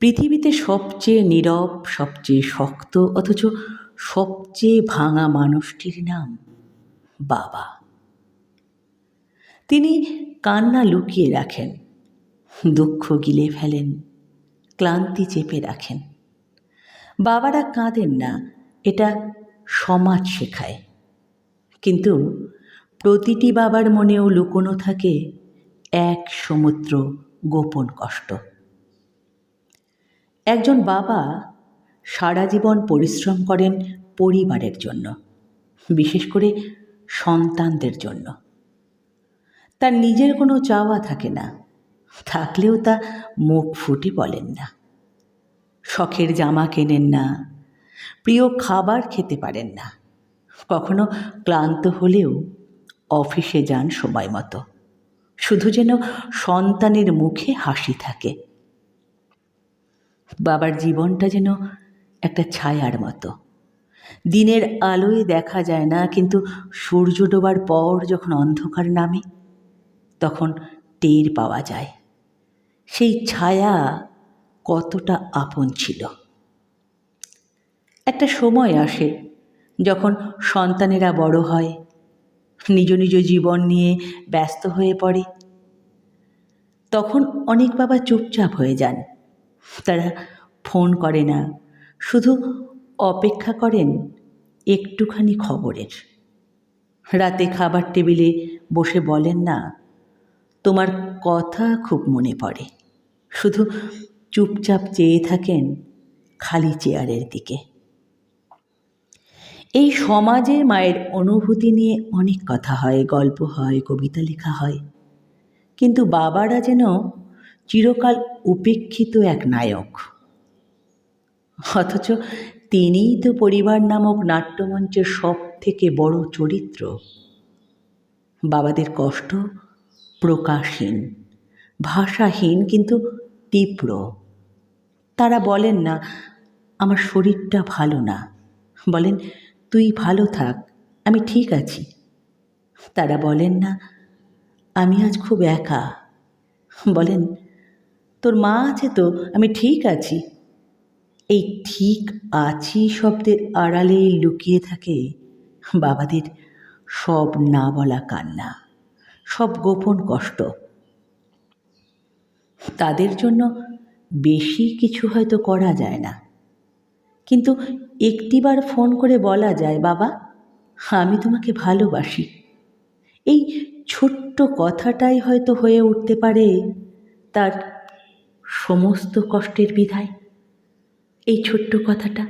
পৃথিবীতে সবচেয়ে নীরব, সবচেয়ে শক্ত অথচ সবচেয়ে ভাঙা মানুষটির নাম বাবা। তিনি কান্না লুকিয়ে রাখেন, দুঃখ গিলে ফেলেন, ক্লান্তি চেপে রাখেন। বাবারা কাঁদেন না, এটা সমাজ শেখায়। কিন্তু প্রতিটি বাবার মনেও লুকোনো থাকে এক সমুদ্র গোপন কষ্ট। একজন বাবা সারা জীবন পরিশ্রম করেন পরিবারের জন্য, বিশেষ করে সন্তানদের জন্য। তার নিজের কোনো চাওয়া থাকে না, থাকলেও তা মুখ ফুটে বলেন না। শখের জামা কেনেন না, প্রিয় খাবার খেতে পারেন না, কখনো ক্লান্ত হলেও অফিসে যান সময় মতো, শুধু যেন সন্তানের মুখে হাসি থাকে। বাবার জীবনটা যেন একটা ছায়ার মতো, দিনের আলোয় দেখা যায় না, কিন্তু সূর্য ডোবার পর যখন অন্ধকার নামে তখন টের পাওয়া যায় সেই ছায়া কতটা আপন ছিল। একটা সময় আসে যখন সন্তানেরা বড় হয়, নিজ নিজ জীবন নিয়ে ব্যস্ত হয়ে পড়ে। তখন অনেক বাবা চুপচাপ হয়ে যান। তারা ফোন করে না, শুধু অপেক্ষা করেন একটুখানি খবরের। রাতে খাবার টেবিলে বসে বলেন না, তোমার কথা খুব মনে পড়ে, শুধু চুপচাপ চেয়ে থাকেন খালি চেয়ারের দিকে। এই সমাজে মায়ের অনুভূতি নিয়ে অনেক কথা হয়, গল্প হয়, কবিতা লেখা হয়, কিন্তু বাবারা যেন চিরকাল উপেক্ষিত এক নায়ক। অথচ তিনিই তো পরিবার নামক নাট্যমঞ্চের সব থেকে বড় চরিত্র। বাবাদের কষ্ট প্রকাশহীন, ভাষাহীন, কিন্তু তীব্র। তারা বলেন না আমার শরীরটা ভালো না, বলেন তুই ভালো থাক, আমি ঠিক আছি। তারা বলেন না আমি আজ খুব একা, বলেন তোর মা আছে তো, আমি ঠিক আছি। এই ঠিক আছি শব্দের আড়ালেই লুকিয়ে থাকে বাবাদের সব না বলা কান্না, সব গোপন কষ্ট। তাদের জন্য বেশি কিছু হয়তো করা যায় না, কিন্তু একটিবার ফোন করে বলা যায়, বাবা আমি তোমাকে ভালোবাসি। এই ছোট্ট কথাটাই হয়তো হয়ে উঠতে পারে তার সমস্ত কষ্টের বিদায়। এই ছোট্ট কথাটা।